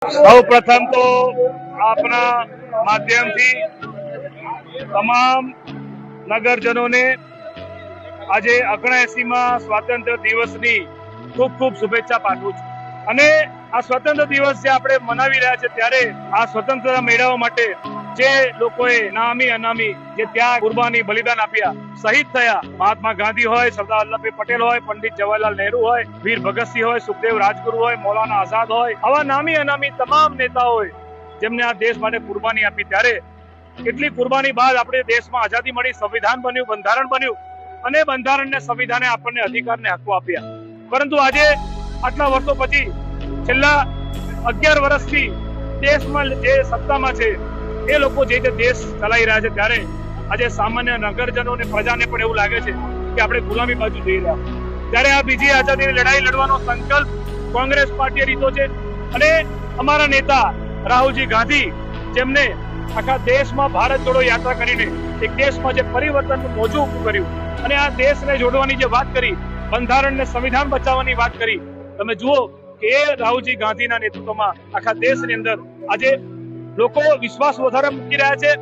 સૌ પ્રથમ તો આપના માધ્યમથી તમામ નગરજનોને આજે 79માં સ્વાતંત્ર્ય દિવસની ખૂબ ખૂબ શુભેચ્છા પાઠવું છું। અને આ સ્વતંત્ર દિવસ જે આપણે મનાવી રહ્યા છે ત્યારે આ સ્વતંત્રતા મેળવવા માટે જે લોકોએ નામી અનામી જે ત્યાગ કુરબાની બલિદાન આપ્યા, શહીદ થયા, મહાત્મા ગાંધી હોય, સરદાર વલ્લભભાઈ પટેલ હોય, પંડિત જવાહરલાલ નહેરુ હોય, વીર ભગતસિંહ હોય, સુખદેવ રાજગુરુ હોય, મૌલાના આઝાદ હોય, આવા નામી અનામી તમામ નેતાઓએ જેમને આ દેશ માટે કુરબાની આપી ત્યારે એટલી કુરબાની બાદ આપણે દેશમાં આઝાદી મળી, સંવિધાન બન્યું, બંધારણ બન્યું અને બંધારણને સંવિધાને આપણને અધિકારને હક્કો આપ્યા। પરંતુ આજે આટલા વર્ષો પછી છેલ્લા 11 વર્ષથી દેશમાં જે સત્તામાં છે એ લોકો જે દેશ ચલાવી રહ્યા છે ત્યારે આજે સામાન્ય નગરજનોને પ્રજાને પણ એવું લાગે છે કે આપણે ગુલામી બાજુ જઈ રહ્યા ત્યારે આ બીજી આઝાદીની લડાઈ લડવાનો સંકલ્પ કોંગ્રેસ પાર્ટીએ લીધો છે। અને અમારા નેતા રાહુલજી ગાંધી જેમને આખા દેશમાં ભારત જોડો યાત્રા કરીને એક દેશમાં જે પરિવર્તનનું મોજું ઊભું કર્યું અને આ દેશને જોડવાની જે વાત કરી, બંધારણને સંવિધાન બચાવવાની વાત કરી, તમે જુઓ કે એ રાહુલજી ગાંધીના નેતૃત્વમાં આખા દેશની અંદર આજે લોકો વિશ્વાસ વધારે મૂકી રહ્યા છે।